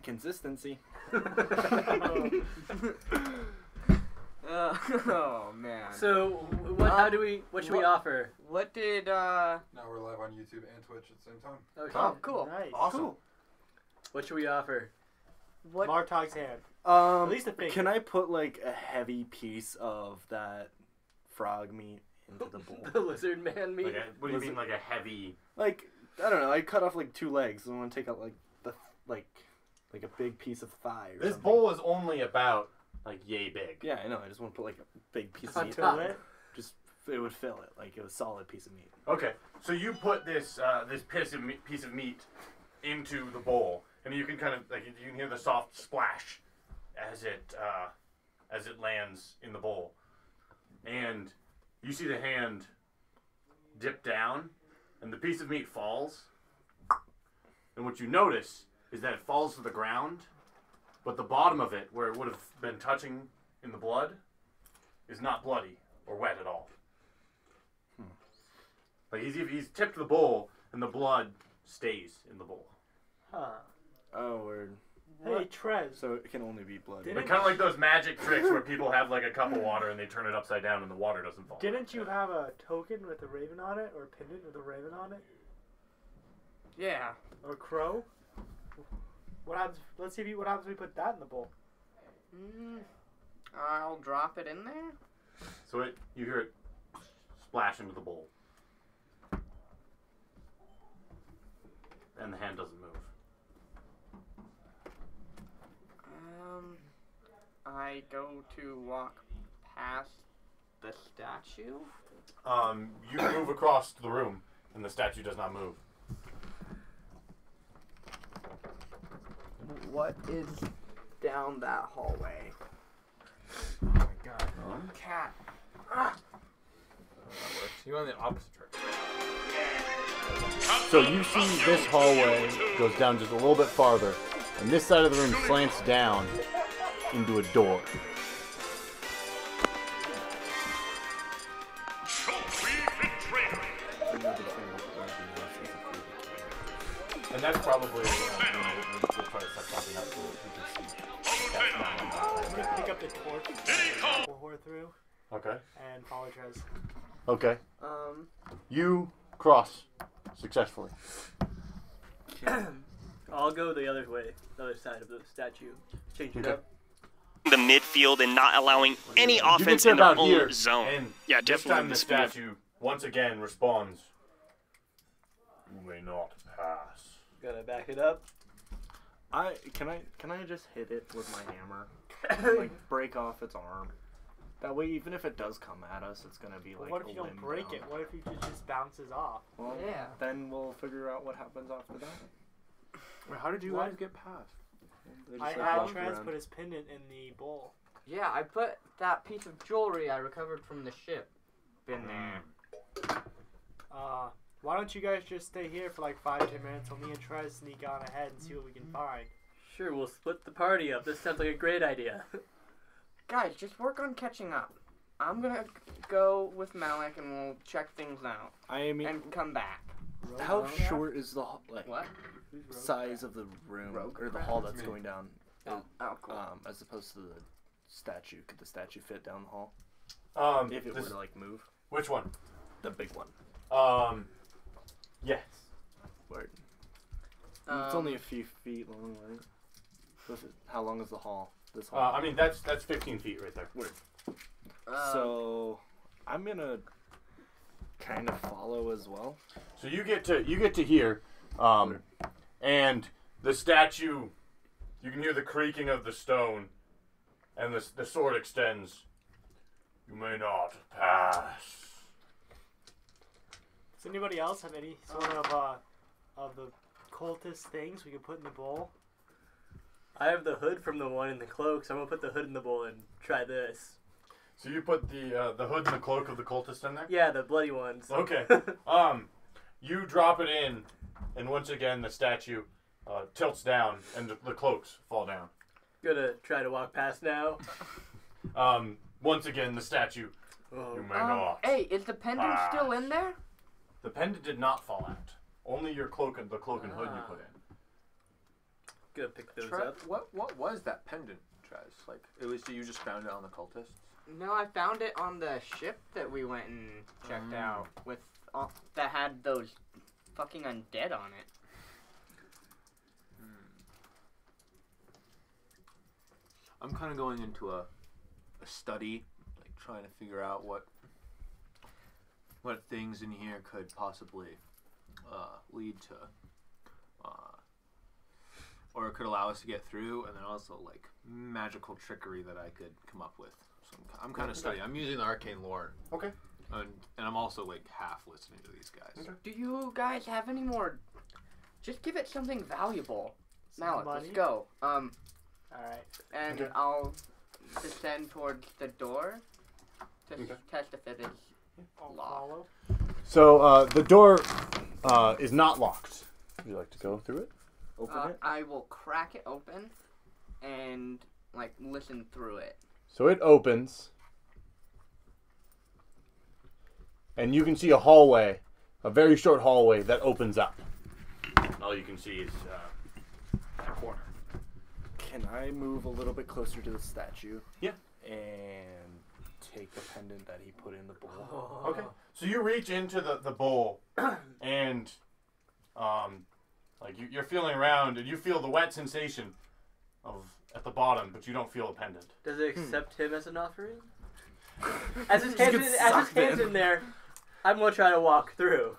Consistency. Oh man. So what should we offer? What did Now we're live on YouTube and Twitch at the same time. Okay. Oh, cool. Nice. Awesome. Cool. What should we offer? What? Martog's hand. At least a finger. Can I put like a heavy piece of that frog meat into the bowl? The lizard man meat? What do you mean, like a heavy? Like, I don't know. I cut off like 2 legs. I want to take out like the like a big piece of thigh. Or This something. bowl is only about like yay big. Yeah, I know. I just want to put like a big piece of On meat. top. It? Just it would fill it like a solid piece of meat. Okay, so you put this this piece of meat into the bowl, and you can kind of like you can hear the soft splash as it lands in the bowl, and you see the hand dip down, and the piece of meat falls. And what you notice is that it falls to the ground, but the bottom of it, where it would have been touching in the blood, is not bloody or wet at all. Like he's tipped the bowl, and the blood stays in the bowl. Huh. Oh, word. Hey, Trez. So it can only be blood. Didn't- But kind of like those magic tricks where people have like a cup of water and they turn it upside down and the water doesn't fall. Didn't you have a token with a raven on it, or a pendant with a raven on it, Yeah. or a crow? What happens? Let's see what happens if we put that in the bowl. I'll drop it in there. So you hear it splash into the bowl. And the hand doesn't move. I go to walk past the statue. You move across the room and the statue does not move. What is down that hallway? Oh my god. Cat. That works. You went the opposite direction. So you see this hallway goes down just a little bit farther, and this side of the room slants down into a door. And that's probably we'll try to set something up so we can see. Pick up the torch, we'll whore through, Okay. and follow Trez. Okay. You cross successfully. I'll go the other way, the other side of the statue. Change it Okay. up. The midfield and not allowing any You get offense to in their about here, own zone. and Yeah, this definitely time the the speed of- statue once again responds. You may not pass. Gotta back it up. Can I just hit it with my hammer? Like break off its arm. That way, even if it does come at us, it's gonna be like. What if a you don't limb break down. it? What if it just bounces off? Well, Yeah. Then we'll figure out what happens after that. Wait, how did you What? guys get past? They just, I like, had walk Trez around. put his pendant in the bowl. Yeah, I put that piece of jewelry I recovered from the ship in there. Why don't you guys just stay here for like 5-10 minutes while me and Trez sneak on ahead and see what we can find? Sure, we'll split the party up. This sounds like a great idea. Guys, just work on catching up. I'm gonna go with Malik and we'll check things out I mean, and come back. how short is the like What? size of the room Rogue or the crab? hall that's me. going down? Oh, cool. As opposed to the statue. Could the statue fit down the hall if it were This, to like move? which one? The big one. Yes. Word. It's only a few feet long, right? How long is the hall? This hall. I mean that's 15 feet right there. Word. So I'm gonna kind of follow as well. So you get to here, and the statue. You can hear the creaking of the stone, and the sword extends. You may not pass. Does anybody else have any sort of the cultist things we could put in the bowl? I have the hood from the one in the cloak, so I'm gonna put the hood in the bowl and try this. So you put the hood and the cloak of the cultist in there? Yeah, the bloody ones. Okay. You drop it in, and once again the statue tilts down, and the cloaks fall down. Gonna try to walk past now. Once again the statue. Oh. You may not. Hey, is the pendant still in there? The pendant did not fall out. Only your cloak and the cloak and hood you put in. Gonna pick those Tre- up. what was that pendant, Trez? Like, it was you just found it on the cultists? No, I found it on the ship that we went and checked out with all, that had those fucking undead on it. I'm kind of going into a study, like trying to figure out what things in here could possibly lead to, or it could allow us to get through, and then also like magical trickery that I could come up with. So I'm kind of studying. I'm using the arcane lore. Okay. And I'm also like half listening to these guys. Okay. Do you guys have any more? Just give it something valuable. Some Malik, money? let's go. Alright. And Okay. I'll descend towards the door to Okay. test if it is I'll locked. follow. So the door is not locked. Would you like to go through it? Open it. I will crack it open and like listen through it. So it opens, and you can see a hallway, a very short hallway that opens up. All you can see is that corner. Can I move a little bit closer to the statue? Yeah. And take the pendant that he put in the bowl. Oh. Okay. So you reach into the bowl, and like you're feeling around, and you feel the wet sensation of at the bottom, but you don't feel a pendant. Does it accept him as an offering? As his Just hands, get as his sucked hands in. in there, I'm gonna try to walk through.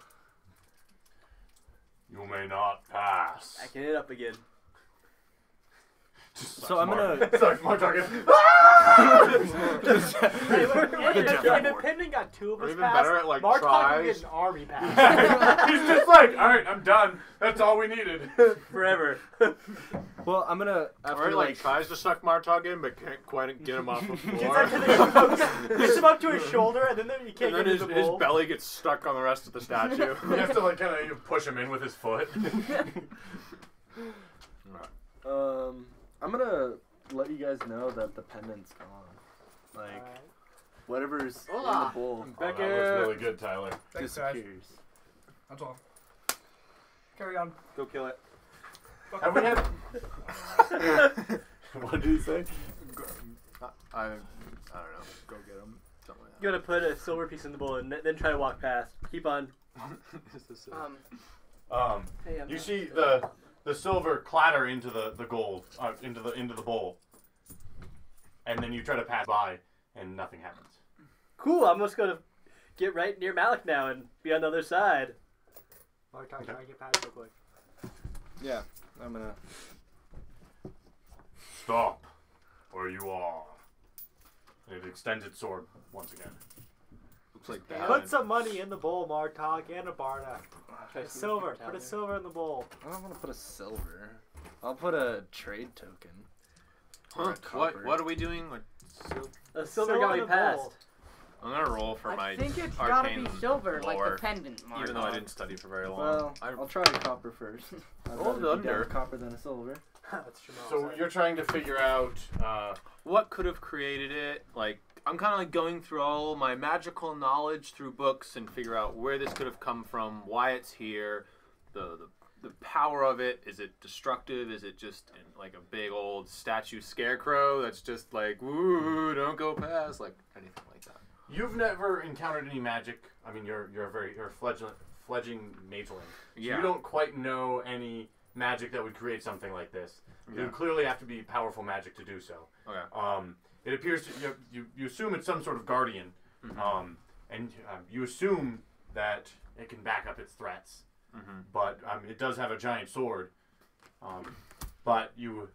You may not pass. I can hit up again. So I'm gonna. Sorry, Mark talking. Hey, if the pendant got two of Or us even past, better at, like, Mark will tries. get an army pass He's just like, all right, I'm done. That's all we needed. forever. Well, I'm gonna after Or he like tries to suck Martog in, but can't quite get him off the floor. Gets him up to his shoulder, and then you can't And then get his, into the his bowl. belly gets stuck on the rest of the statue. You have to like kind of push him in with his foot. I'm gonna let you guys know that the pendant's gone. Like Alright. whatever's in the Hola. bowl Oh, that was really good, Tyler. Thanks, guys. disappears. That's all. Carry on. Go kill it. Have we had? What did he say? I don't know. Go get him. Something like You gotta put a silver piece in the bowl and then try to walk past. Keep on. that. Hey, I'm You not- see the silver clatter into the gold, into the bowl, and then you try to pass by, and nothing happens. Cool. I'm just gonna get right near Malik now and be on the other side. Mark, try to get past real quick. Yeah, I'm gonna. Stop, where you are. And it extends its sword once again. Looks like Put some money in the bowl, Martok, and a Barda. Try to see Silver. if you Put can a tell silver in the bowl. I don't want to put a silver. I'll put a trade token. Or a What? copper. What are we doing? With them. A silver Silver got in me the passed. bowl. I'm gonna roll for my I think it's gotta arcane be silver, like lore, the pendant mark. even though I didn't study for very long. Well, I I'll try a copper first. I'd Roll rather be down under. a copper than a silver. That's Jamal. So you're trying to figure out. what could have created it? Like, I'm kind of like going through all my magical knowledge through books and figure out where this could have come from, why it's here, the power of it. Is it destructive? Is it just like a big old statue scarecrow that's just like, woo, don't go past, like anything like that? You've never encountered any magic. I mean, you're a fledgling mageling. So Yeah. you don't quite know any magic that would create something like this. It Yeah. would clearly have to be powerful magic to do so. Okay. It appears to, you assume it's some sort of guardian, and you assume that it can back up its threats. But it does have a giant sword, but you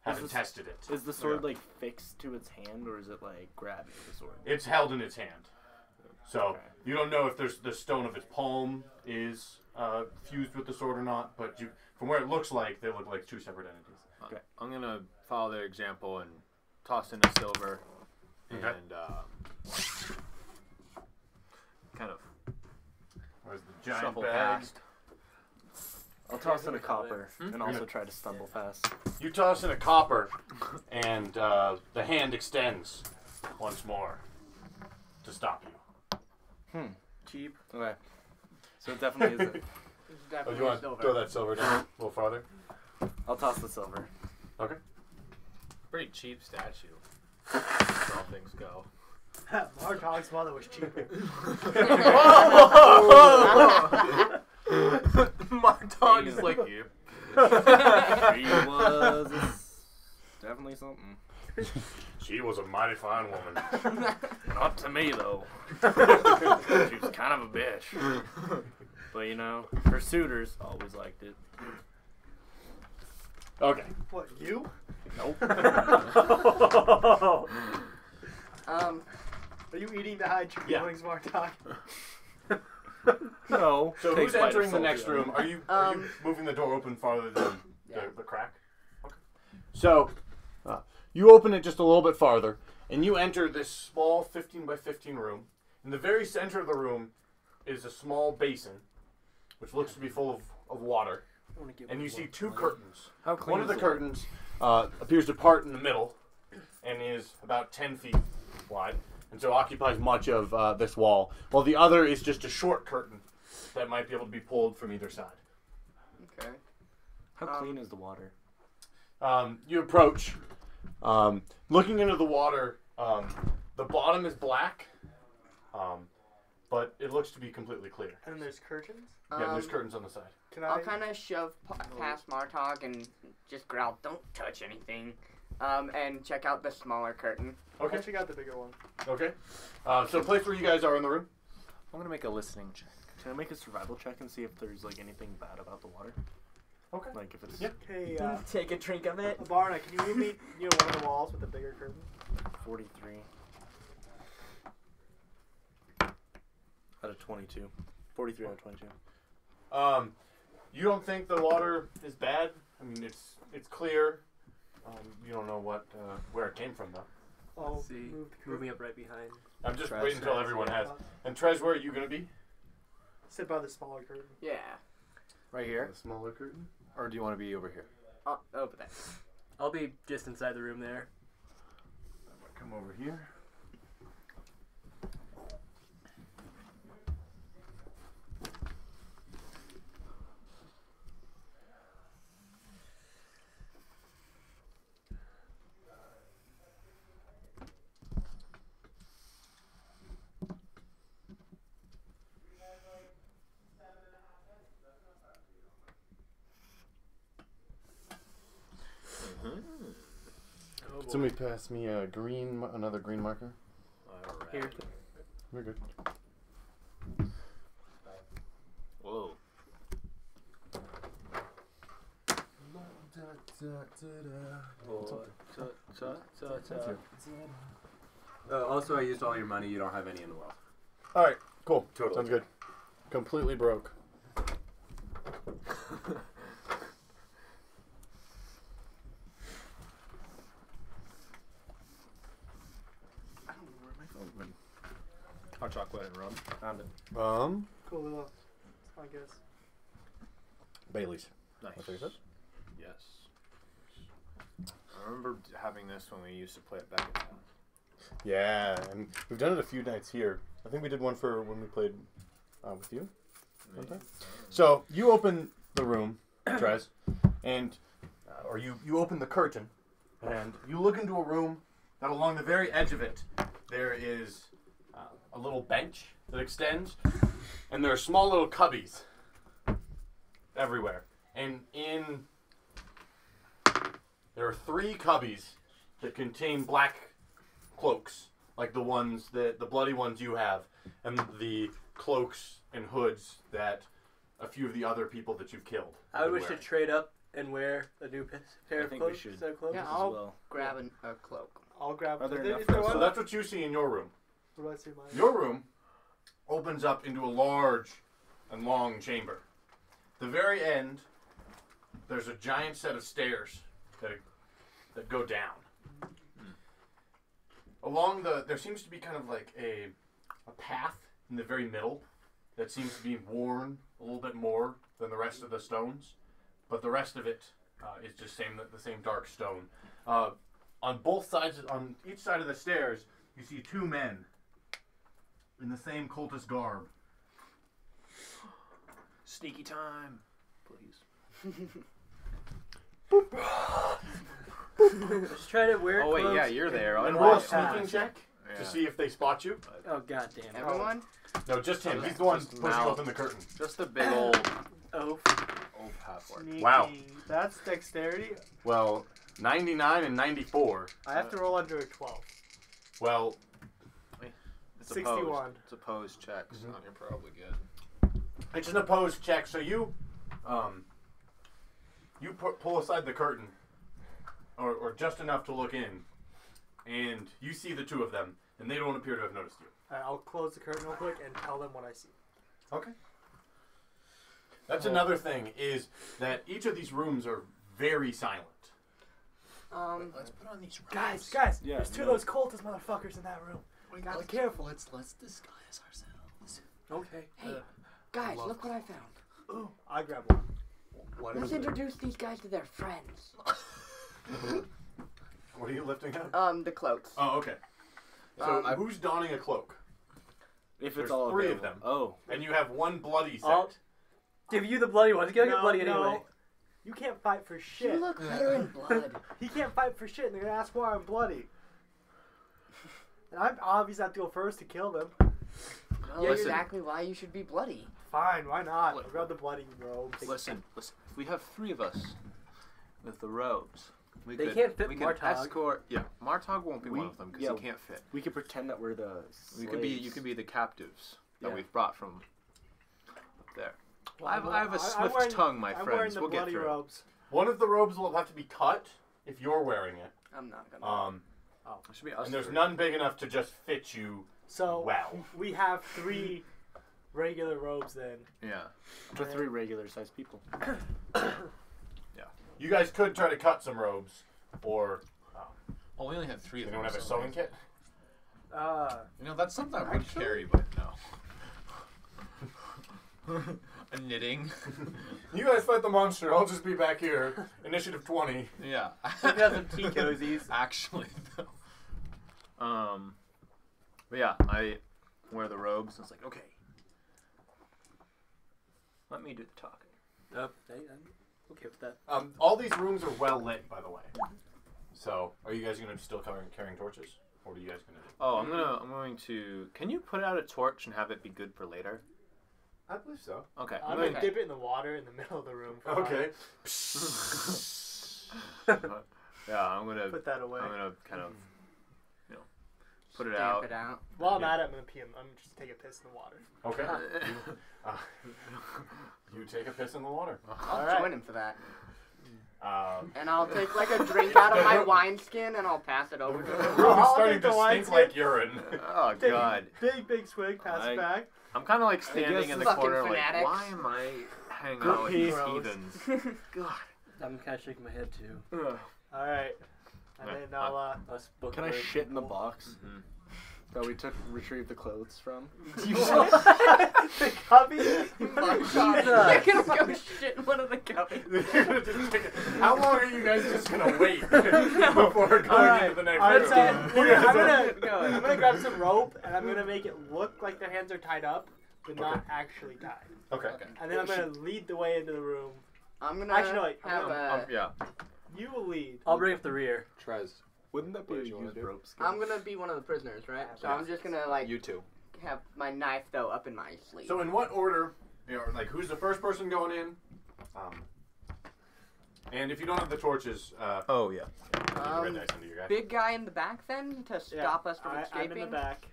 haven't this- tested it. Is the sword like fixed to its hand, or is it like grabbing the sword? It's held in its hand, so Okay. you don't know if there's the stone of its palm is fused with the sword or not. But from where it looks like, they look like two separate entities. Okay. I'm gonna follow their example and toss in a silver and kind of Where's the giant shuffle bag? past. I'll toss in a copper and also try to stumble past. You toss in a copper, and the hand extends once more to stop you. Cheap. Okay. So it definitely isn't. It's Oh, definitely you want to silver. throw that silver down a little farther? I'll toss the silver. Okay. Pretty cheap statue. As all things go. Martog's mother was cheaper. My dog is like you. She was definitely something. She was a mighty fine woman. Not to me though. She was kind of a bitch. But you know, her suitors always liked it. Okay. What, you? Nope. Are you eating to hide your Yeah. feelings, Martog? No. So Takes who's bite of entering the salty next onion. room? Are you moving the door open farther than Yeah. the crack? Okay. So you open it just a little bit farther, and you enter this small 15 by 15 room. In the very center of the room is a small basin, which looks to be full of water. And you see two curtains. How clean One of is the it? curtains appears to part in the middle and is about 10 feet wide, and so occupies much of this wall, while the other is just a short curtain that might be able to be pulled from either side. Okay. How clean is the water? You approach. Looking into the water, the bottom is black, but it looks to be completely clear. And there's curtains? Yeah, there's curtains on the side. Can I'll I? kind of shove past Martog and just growl, "Don't touch anything," and check out the smaller curtain. Okay. I'll check out the bigger one. Okay. So place where you guys are in the room. I'm gonna make a listening check. Can I make a survival check and see if there's like anything bad about the water? Okay. Like if it's Yeah. Okay, Take a drink of it. Barna, can you meet me near one of the walls with the bigger curtain? 43 out of 22. 43 out of 22. You don't think the water is bad? I mean, it's clear. You don't know what where it came from though. I'll See, move the curtain. moving up right behind. I'm just Trez, waiting until Trez, everyone yeah. has. And Trez, where are you gonna be? Sit by the smaller curtain. Yeah. Right here? The smaller curtain. Or do you want to be over here? Over there. I'll be just inside the room there. I'm gonna come over here. Oh, boy. Somebody pass me a another green marker. Alright. Here. We're good. Whoa. Also, I used all your money. You don't have any in the wealth. All right, cool. Totally. Sounds good. Completely broke. I don't know where my phone went. Hot chocolate and rum. Found it. Cool enough. I guess. Bailey's. Nice. That's what you said? Yes. I remember having this when we used to play it back in town. Yeah, and we've done it a few nights here. I think we did one for when we played with you. Maybe. So you open the room, Trez, and or you open the curtain, and you look into a room that along the very edge of it there is a little bench that extends, and there are small little cubbies everywhere. And there are 3 cubbies that contain black cloaks, like the ones the bloody ones you have, and the cloaks and hoods that a few of the other people that you've killed. I would are wish to wearing. trade up and wear a new pair I of think we clothes. should. Set of clothes. Yeah, as I'll well. grab a cloak. I'll grab. Are there is enough is there for us? one? So that's what you see in your room. What do I see in mine? Your room opens up into a large and long chamber. The very end, there's a giant set of stairs that go down. Along there seems to be kind of like a path in the very middle that seems to be worn a little bit more than the rest of the stones, but the rest of it is just the same dark stone. On both sides, on each side of the stairs, you see 2 men in the same cultist garb. Sneaky time, please. Just try to wear Oh wait, clothes yeah, you're there. And Oh, roll a yeah. sneaking check Yeah. to see if they spot you. Oh goddamn! Everyone? No, just him. He's the one Just pushing Mal. open the curtain. Just a big old Oh, half orc. sneaking. Wow. That's dexterity. Well, 99 and 94. I have to roll under a 12. Well, It's 61. Opposed. It's opposed checks. Mhm. You're probably good. it's an opposed check, so you pull aside the curtain, or just enough to look in, and you see the two of them, and they don't appear to have noticed you. Alright, I'll close the curtain real quick and tell them what I see. Okay. That's another thing, is that each of these rooms are very silent. Let's put on these Guys, Yeah, there's two no. of those cultist motherfuckers in that room. Gotta be careful. Let's disguise ourselves. Okay. Hey, guys, look what I found. Ooh, I grab one. What Let's is it? introduce these guys to their friends. What are you lifting up? The cloaks. Oh, okay. So who's donning a cloak? If There's it's all three of available. them. Oh. And you have one bloody set. I'll give you the bloody ones. You gotta get bloody No. anyway. You can't fight for shit. You look better in blood. He can't fight for shit, and they're gonna ask why I'm bloody. And I'm obviously have to go first to kill them. Well, Listen. exactly why you should be bloody. Fine, why not? I'll grab the bloody robes. Listen. If we have three of us with the robes, we They could, can't fit we could Martog. escort. Yeah, Martog won't be one of them because yeah. he can't fit. We could pretend that we're the We could be. You slaves. could be the captives that Yeah. we've brought from up there. Well, I have a I'm swift wearing- tongue, my I'm wearing friends. the We'll get bloody through. robes. One of the robes will have to be cut if you're wearing it. I'm not gonna. It should be us And there's three. none big enough to just fit you So well. we have 3 regular robes then. Yeah. For 3 regular-sized people. You guys could try to cut some robes, or Well, we only have 3 of them. anyone have a so- sewing kit? You know, that's something I would carry, but no. A knitting. You guys fight the monster. I'll just be back here. Initiative 20. Yeah. We got some tea cozies. Actually, though. But yeah, I wear the robes. And it's like, okay. Let me do the talking. I'm okay with that. All these rooms are well lit, by the way. So, are you guys going to still carrying torches? Or what are you guys going to do? Oh, I'm going to. Can you put out a torch and have it be good for later? I believe so. Okay. I'm going gonna dip it in the water in the middle of the room. for Okay. Yeah, I'm gonna. Put that away. I'm gonna kind of, put it Stamp out. it out. While I'm at it, I'm gonna pee. I'm just take a piss in the water. Okay. You take a piss in the water. I'll Alright. join him for that. And I'll take like a drink out of my wineskin and I'll pass it over to The him. room is I'll starting take to the stink wineskin. like urine. Oh Take God. Big swig, pass it back. I'm kind of like standing guess in the fucking corner, fanatics. like, why am I hanging Good out with these pee. heathens? God. I'm kind of shaking my head too. Ugh. All right, and Right. then I'll let's book. Can I the- shit in the box Mhm. that we retrieved the clothes from? the cubby? You're gonna go shit in one of the cubbies. How long are you guys just going to wait before going into the next Let's, room? I'm gonna grab some rope and I'm gonna make it look like their hands are tied up, but not actually tied. Okay. And then I'm gonna lead the way into the room. I'm gonna Actually, no, wait, have a. Yeah. You will lead. I'll bring up the rear. Trez. Wouldn't that be What a do you wanna used do? rope skin? I'm gonna be one of the prisoners, right? So I'm just gonna like You two. have my knife though up in my sleeve. So in what order, like who's the first person going in? And if you don't have the torches, Oh yeah. keep the red dice under your guy. Big guy in the back then to stop us from I'm escaping. in the back.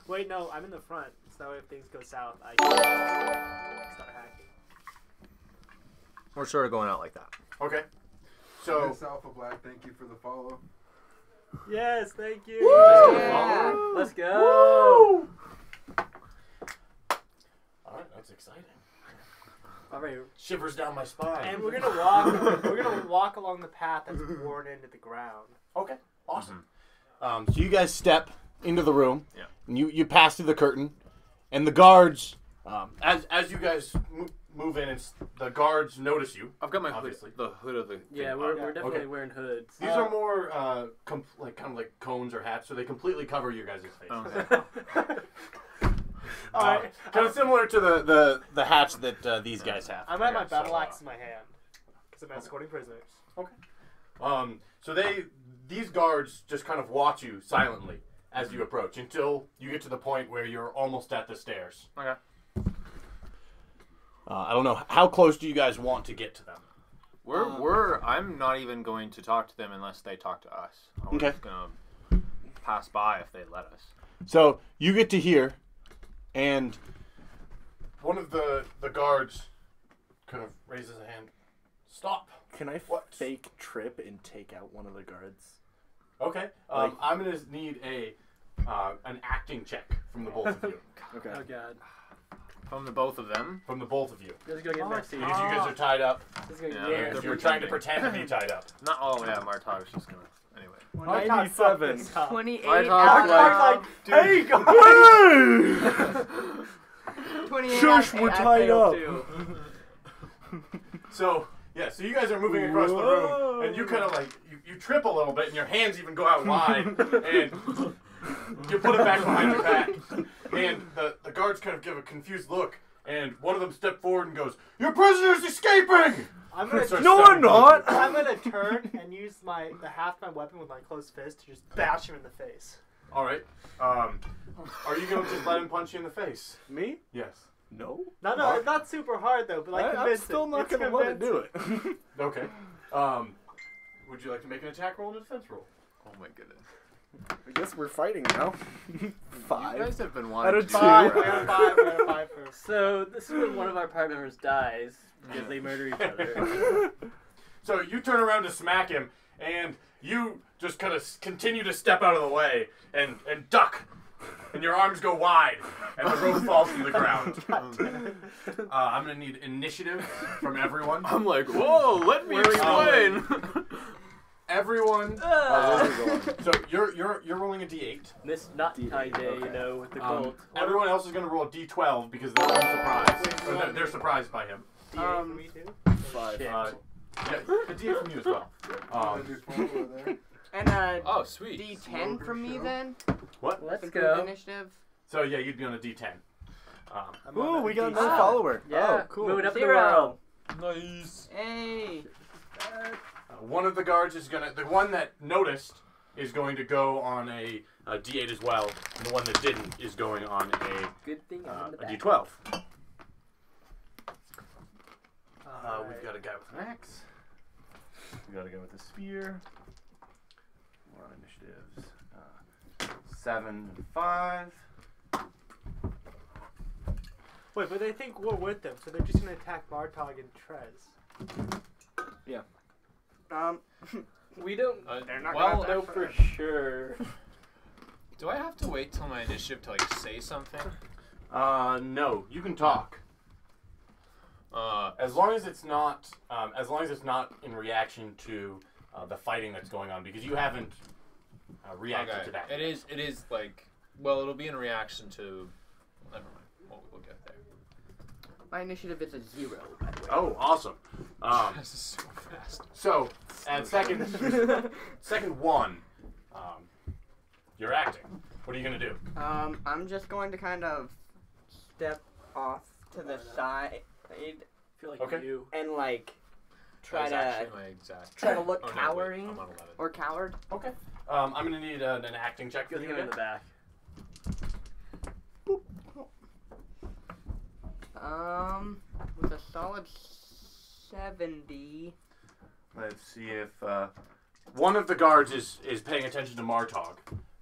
Wait, no, I'm in the front. So if things go south, I can start hacking. We're sort of going out like that. Okay. So Miss Alpha Black, thank you for the follow. Yes, thank you. Yeah. Let's go. all right, that's exciting. All right, Shivers down my spine. and we're gonna walk. We're gonna walk along the path that's worn into the ground. Okay, awesome. So you guys step into the room. Yeah. And you pass through the curtain, and the guards, as you guys move in, the guards notice you. I've got my Obviously. hood, the hood of the. Yeah, thing we're up. definitely Okay. wearing hoods. These are more kind of like cones or hats, so they completely cover you guys' faces. Okay. All right, Kind of similar to the hats that these guys have. I'm at my Yeah, battle so, axe in my hand. Because I'm escorting prisoners. So these guards just kind of watch you silently as you approach until you get to the point where you're almost at the stairs. Okay. I don't know. How close do you guys want to get to them? I'm not even going to talk to them unless they talk to us. I'm Okay. just gonna pass by if they let us. So you get to here, and one of the guards kind of raises a hand. Stop. Can I What? fake trip and take out one of the guards? Okay. I'm gonna need an acting check from the both of you. Okay. Oh god. From the both of them. From the both of you. This is gonna get messy. Because you guys are tied up. This is gonna Yeah, get they're You're trying to pretend to be tied up. Not all. Yeah, Martog's just gonna. Anyway. 97. 28 Martog's out of Hey, guys! 28 Shush, out we're of tied failed up. too. So you guys are moving across the room, and you kind of like you trip a little bit, and your hands even go out wide, and you put it back behind your back, and the guards kind of give a confused look, and one of them steps forward and goes, "Your prisoner's escaping!" I'm gonna Starts No, stepping I'm not. I'm gonna turn and use the half my weapon with my closed fist to just bash him in the face. All right. Are you going to just let him punch you in the face? Me? Yes. No. No, it's not super hard though, but like I'm convincing. still not It's gonna let it do convincing. it. Okay. Would you like to make an attack roll and a defense roll? Oh my goodness. I guess we're fighting now. You 5. guys have been Out wanting of to. 2. Five. I got a five. I got a five first. So this is when one of our party members dies because they murder each other. So you turn around to smack him, and you just kind of continue to step out of the way and duck, and your arms go wide, and the rope falls to the ground. I'm going to need initiative from everyone. I'm like, whoa, let me explain. Everyone. So you're rolling a d8. This not tie day, you know, with the gold. Everyone else is going to roll a d12 because they're unsurprised. Or they're surprised by him. D8 for me too. 5. Yeah, a d8 from you as well. And Oh, sweet. D10 from me then. What? Let's Improve go. Initiative. So yeah, you'd be on a d10. Ooh, we got another Oh. follower. Yeah, Oh, cool. moving up in the 0. world. Nice. Hey. One of the guards is gonna. The one that noticed is going to go on a d8 as well, and the one that didn't is going on Good thing I'm in the a back. d12. Alright. We've got a guy with an axe. We got a guy with a spear. More on initiatives. 7 and 5. Wait, but they think we're with them, so they're just gonna attack Martog and Trez. We don't They're not well gonna know attack for first. sure. Do I have to wait till my initiative to like say something? No, you can talk. As long as it's not, in reaction to the fighting that's going on, because you haven't reacted to that. It is like, well, it'll be in reaction to. Never mind. We'll get there. My initiative is a 0, by the way. Oh, awesome. This is so fast. So at second one, you're acting. What are you gonna do? I'm just going to kind of step off to the side I feel like Okay. you. and like That try was to actually my exact. try to look Oh, no, wait, cowering I'm on 11. or coward. Okay. I'm gonna need an acting check Good from thing you I'm in the back. With a solid 70. Let's see if one of the guards is paying attention to Martog,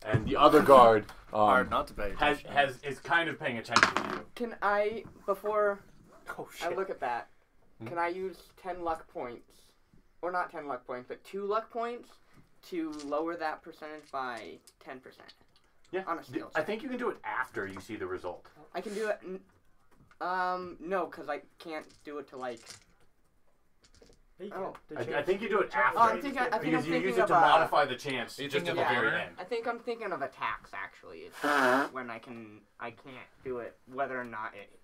and the other guard Hard not to pay attention. is kind of paying attention to you. Can I, before Oh, I shit. look at that, can I use 10 luck points, or not 10 luck points, but 2 luck points to lower that percentage by 10%? Yeah. On a skill I check. think you can do it after you see the result. I can do it. No, because I can't do it to like. You Oh. can. I think you do it after. Oh, I think I'm because you use thinking it of to modify the chance You just think at of the very honor? end. I think I'm thinking of attacks actually. It's when I can't do it whether or not it.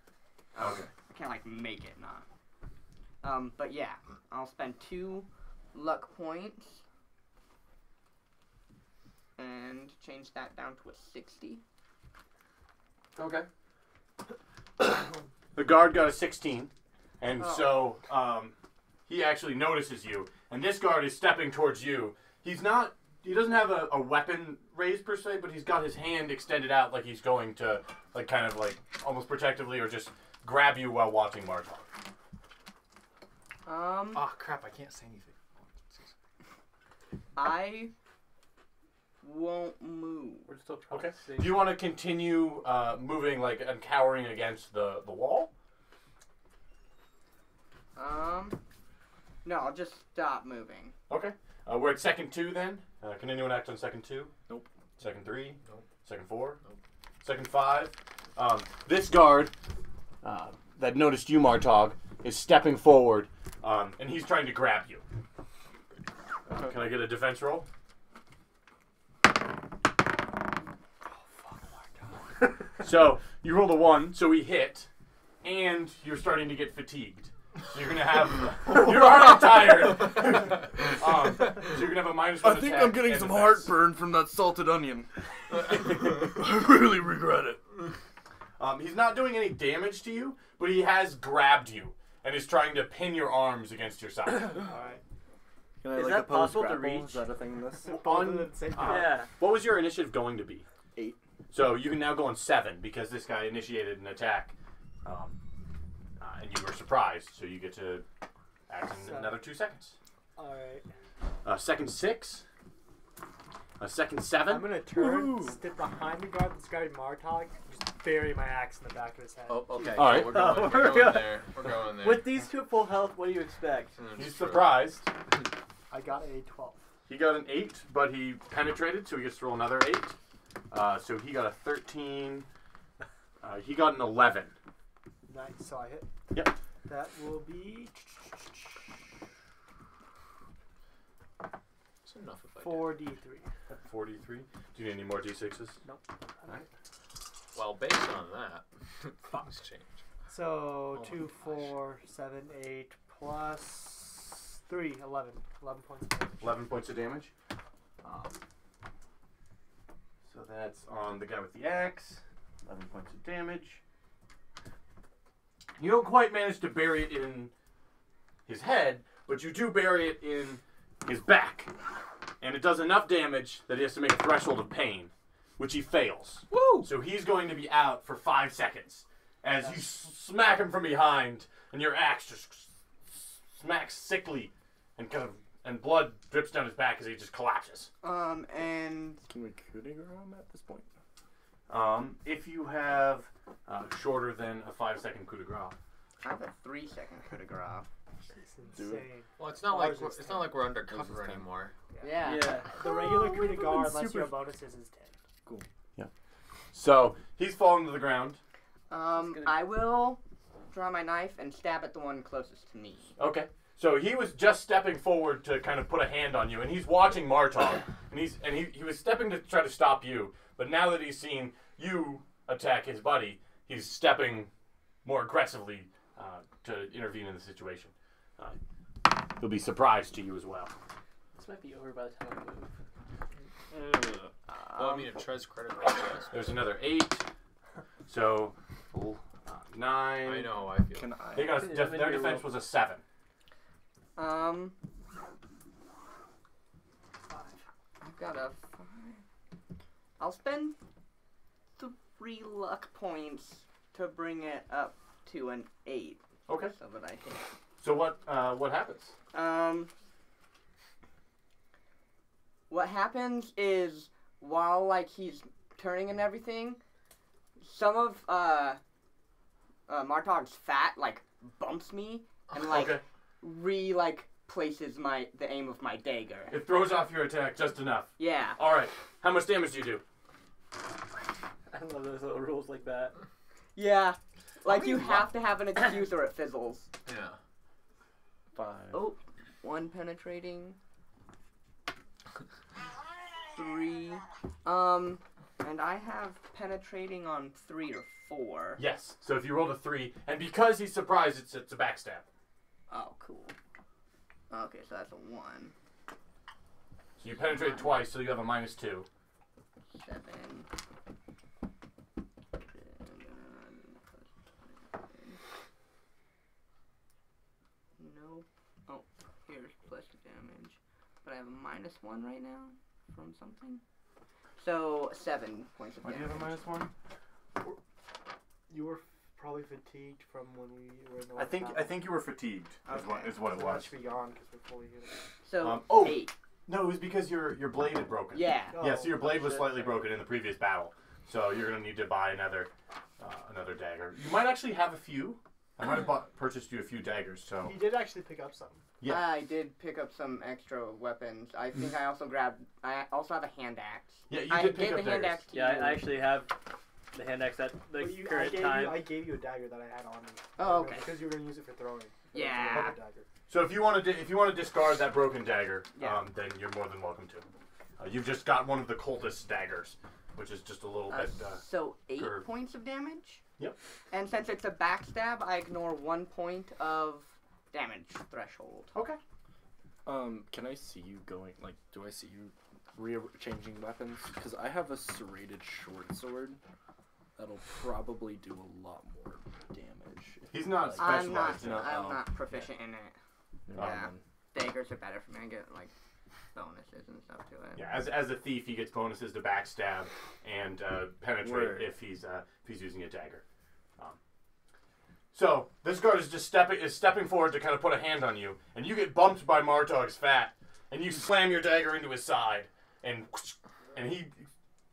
Okay. I can't like make it not. But yeah, I'll spend 2 luck points and change that down to a 60. Okay. The guard got a 16, and Oh. so he actually notices you, and this guard is stepping towards you. He doesn't have a weapon raised per se, but he's got his hand extended out like he's going to, like, kind of like almost protectively or just grab you while watching Martok. Oh crap! I can't say anything. I won't move. We're still trying Okay. to see. Do you want to continue moving, like, and cowering against the wall? No, I'll just stop moving. Okay. We're at second 2 then. Can anyone act on second 2? Nope. Second 3? Nope. Second 4? Nope. Second 5? This guard that noticed you, Martog, is stepping forward, and he's trying to grab you. Can I get a defense roll? So you rolled a 1, so he hit, and you're starting to get fatigued. So you're gonna have you're already tired. So you're gonna have a -1 I think attack I'm getting and some defense. heartburn from that salted onion. I really regret it. He's not doing any damage to you, but he has grabbed you and is trying to pin your arms against your side. Alright. Can I, Is like, that oppose possible to grapple? reach? Is that a thing in this? On- At the same uh, time. Yeah. What was your initiative going to be? 8. So you can now go on 7 because this guy initiated an attack, and you were surprised. So you get to act in another 2 seconds. Alright. Second 6. Second 7. I'm gonna turn, step behind the guard that's guarding Martok, just bury my axe in the back of his head. Oh, okay. All right. We're going there. We're going there. With these two at full health, what do you expect? He's surprised. I got a 12. He got an 8, but he penetrated, so he gets to roll another 8. So he got a 13. He got an 11. Nice, so I hit. Yep. That will be That's enough if I 4d3. 43. Do you need any more d6s? Nope. Alright. Well, based on that, things change. So Oh 2, my gosh. 4, 7, 8 plus 3, 11. 11 points of damage. 11 points of damage. So that's on the guy with the axe. 11 points of damage. You don't quite manage to bury it in his head, but you do bury it in his back. And it does enough damage that he has to make a threshold of pain, which he fails. Woo! So he's going to be out for 5 seconds as you smack him from behind, and your axe just smacks sickly, and and blood drips down his back as he just collapses. And Can we coup de grace him at this point? If you have shorter than a 5-second coup de grace. I have a 3-second coup de grace. It's Do insane. it. Well, it's not Ours like is it's 10. not like we're Ours is undercover 10. anymore. Yeah. The regular coup de would've grace, been unless you super- have bonuses, is 10. So he's fallen to the ground. I will draw my knife and stab at the one closest to me. Okay. So he was just stepping forward to kind of put a hand on you, and he's watching Martok, and he was stepping to try to stop you, but now that he's seen you attack his buddy, he's stepping more aggressively to intervene in the situation. He'll be surprised to you as well. This might be over by the time I move. Well, I mean, it tries critical. Yes. There's another 8. So 9. I know how I feel. Can I? They got their defense was a 7. I've got a 5. I'll spend 3 luck points to bring it up to an 8. Okay. So that I hit. So what happens? What happens is while like he's turning and everything, some of Martog's fat like bumps me and like Okay. places the aim of my dagger. It throws off your attack just enough. Yeah. All right. How much damage do you do? I love those little rules like that. Yeah. Like you have to have an excuse or it fizzles. Yeah. 5. Oh, 1 penetrating. 3. And I have penetrating on 3 or 4. Yes. So if you rolled a 3, and because he's surprised, it's a backstab. Oh, cool. Okay, so that's a 1. So you penetrate twice, so you have a -2. 7. No. Oh, but I have a -1 right now from something. So 7 points of Why do damage. you have a -1? You were probably fatigued from when we were in the I last think battle. you were fatigued. Okay. Is what it was. Beyond because we're fully healed. So Oh. 8. No, it was because your blade had broken. Yeah. Yeah, so your blade was shit, slightly sorry. broken in the previous battle. So you're gonna need to buy another dagger. You might actually have a few. I might have purchased you a few daggers. So He did actually pick up some. Yeah. I did pick up some extra weapons. I think I also grabbed. I also have a hand axe. yeah, you I did pick gave up the hand daggers. axe to Yeah, you. I actually have the hand axe at the But I current gave time. I gave you a dagger that I had on me. Oh, okay. Because you were gonna use it for throwing. It was Yeah. another dagger. So if you want to discard that broken dagger, Yeah. then you're more than welcome to. You've just got one of the cultist daggers, which is just a little bit. So 8 curved. points of damage. Yep. And since it's a backstab, I ignore 1 point of damage threshold. Okay. Can I see you going? Like, do I see you changing weapons? Because I have a serrated short sword that'll probably do a lot more damage. He's not Like, specialized. I'm not. in it. I'm Oh. not proficient in it. Yeah. um, Daggers are better for me. I get like bonuses and stuff to it. Yeah, as a thief, he gets bonuses to backstab and penetrate Word. if he's using a dagger. So this guard is just stepping forward to kind of put a hand on you, and you get bumped by Martog's fat, and you slam your dagger into his side, and he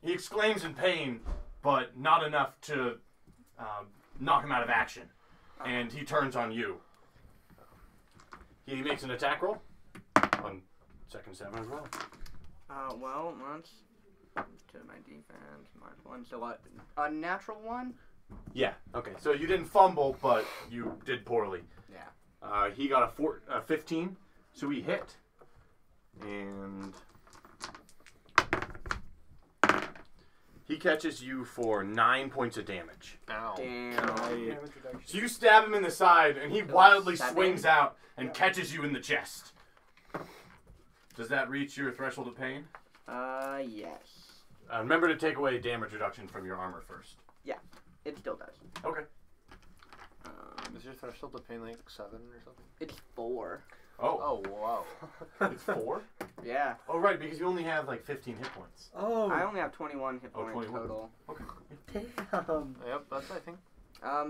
exclaims in pain, but not enough to knock him out of action, and he turns on you. He makes an attack roll on second 7 as well. Well, that's to my defense, -1. So what? A natural 1? Yeah. Okay. So you didn't fumble, but you did poorly. Yeah. He got a 15, so he hit, and he catches you for 9 points of damage. Ow. Damn. Damage reduction. So you stab him in the side, and he So wildly 7? swings out and Yeah. catches you in the chest. Does that reach your threshold of pain? Yes. Remember to take away damage reduction from your armor first. It still does. Okay. Is your threshold of pain like 7 or something? It's 4. Oh, Oh, wow. it's 4? Yeah. Oh, right, because you only have like 15 hit points. Oh. I only have 21 hit Oh, points 21. total. Damn. Yep, that's, I think.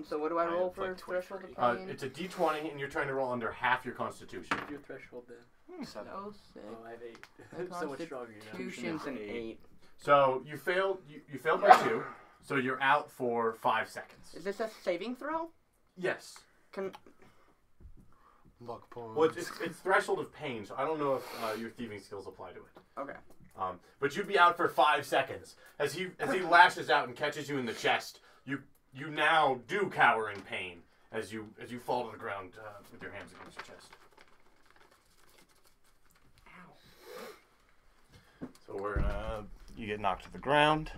So what do I I roll have, for like, threshold of 23. pain? It's a D20, and you're trying to roll under half your constitution. Your threshold then. 7. So sick. Oh, I have 8. My So much stronger, you know. Constitution's an 8. So you failed. You failed by 2. So you're out for 5 seconds. Is this a saving throw? Yes. Can Luck points. Well, it's threshold of pain, so I don't know if your thieving skills apply to it. Okay. But you'd be out for 5 seconds as he lashes out and catches you in the chest. You now do cower in pain as you fall to the ground with your hands against your chest. Ow. So you get knocked to the ground.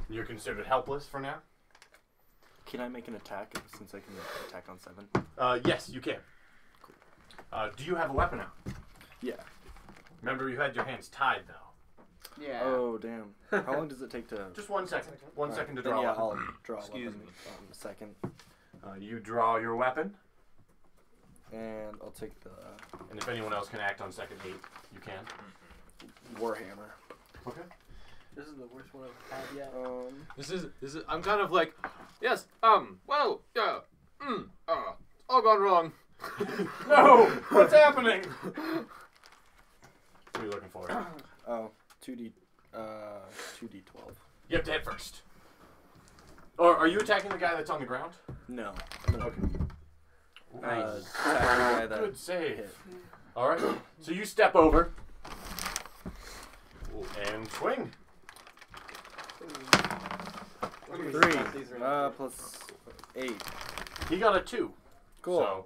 You're considered helpless for now. can I make an attack since I can attack on 7? Yes, you can. Do you have a weapon out? Yeah. Remember, you had your hands tied though. Yeah. Oh damn! How long does it take to? Just 1 second. 1 second to Then draw. yeah, a weapon. I'll draw a Excuse weapon me. on the second, You draw your weapon, and I'll take the and if anyone else can act on second 8, you can. warhammer. Okay. This is the worst one I've had yet. This is, I'm kind of like, yes, well, yeah, all gone wrong. No! What's happening? What are you looking for? Oh, 2d, 2d12. You have to hit first. Or are you attacking the guy that's on the ground? No. Okay. Nice. Attack the guy that Good save. hit. All right. So you step over and swing. 3, plus 8. He got a 2. Cool. So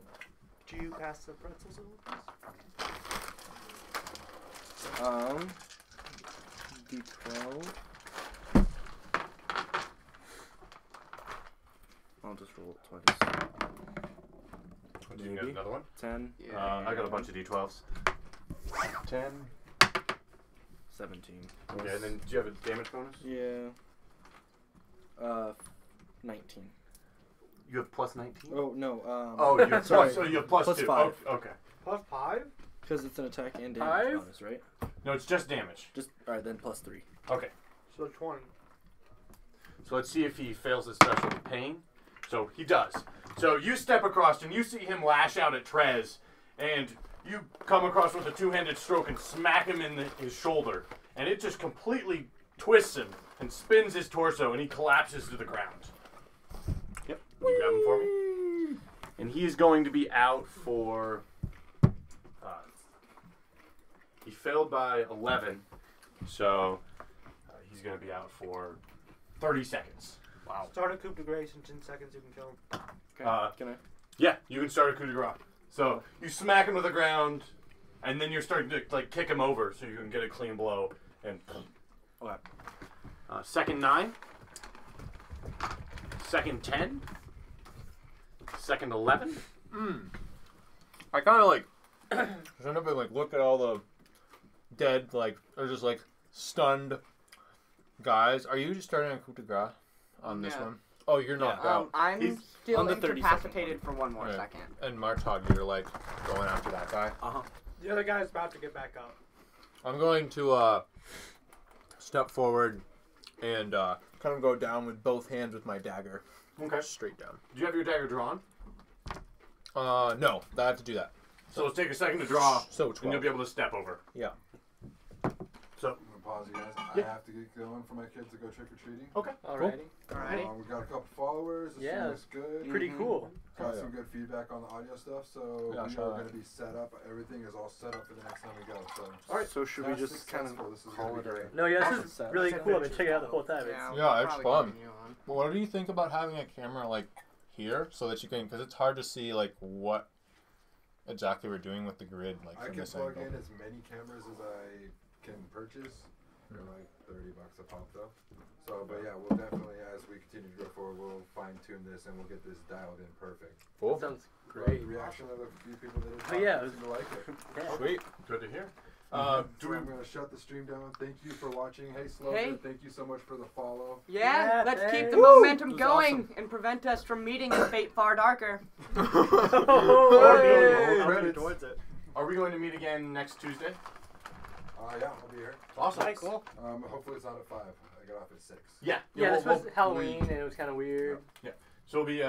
Do you pass the pretzels over? D12. I'll just roll it twice. do you get Maybe. another one? 10, I got a bunch of D12s. 10. 17. Okay, and then do you have a damage bonus? Yeah. 19. You have plus 19. Oh no. Oh, you have sorry. plus. So you have plus Plus 2. 5. Okay. +5? Because it's an attack and damage 5? bonus, right? No, it's just damage. Just alright then +3. Okay. So 20. So let's see if he fails his special pain. So he does. So you step across and you see him lash out at Trez, and you come across with a two-handed stroke and smack him in his shoulder, and it just completely twists him and spins his torso, and he collapses to the ground. Yep. You grab him for me. And he's going to be out for. He failed by 11, so he's going to be out for 30 seconds. Wow. Start a coup de grace in 10 seconds, you can kill him. Can I? Yeah, you can start a coup de grace. So you smack him to the ground, and then you're starting to like kick him over so you can get a clean blow. And Okay. second 9, second 10, second 11. I kind of like stand up and like look at all the dead, like, or just like stunned guys. Are you just starting a coup de grace on this one? Oh, you're knocked out. I'm He's still on the 30 incapacitated for one more Right. second. And Martog, you're like going after that guy. The other guy's about to get back up. I'm going to step forward and kind of go down with both hands with my dagger. Okay. Straight down. Do you have your dagger drawn? No, I have to do that. So let's take a second to draw, So and you'll be able to step over. Yeah. So I'm gonna pause you guys. Yeah. I have to get going for my kids to go trick or treating. okay. Alrighty. Alrighty. We've got a couple followers. The Yeah. stream looks good. Pretty cool. Got Oh, yeah. some good feedback on the audio stuff, so Yeah, we sure. are going to be set up. Everything is all set up for the next time we go. So All right. So should we that's just kind successful. of This is call gonna it be a? great. No, yeah, Awesome this is set. really That's cool. I've been checking it out the whole time. Yeah, It's, Yeah, it's probably fun. continue on. Well, what do you think about having a camera like here so that you can, because it's hard to see like what exactly we're doing with the grid like I from can this plug angle. in as many cameras as I can purchase. They're like $30 a pop though. So, but yeah, we'll definitely, as we continue to go forward, we'll fine tune this and we'll get this dialed in perfect. Cool. sounds But great. The reaction of the few people that Oh, yeah, seem to like it. Yeah. Sweet. Good to hear. So Do we? I'm going to shut the stream down. Thank you for watching. Hey, Slogan, Hey. thank you so much for the follow. Yeah, Yeah, let's keep thanks. the momentum This is going awesome. and prevent us from meeting in fate far darker. Oh, Hey. I'm Credits. towards it. Are we going to meet again next Tuesday? Yeah, I'll be here. Awesome. Nice. Cool. Hopefully it's not at 5. I get off at 6. Yeah. Yeah, this we'll- was Halloween and it was kind of weird. So we'll be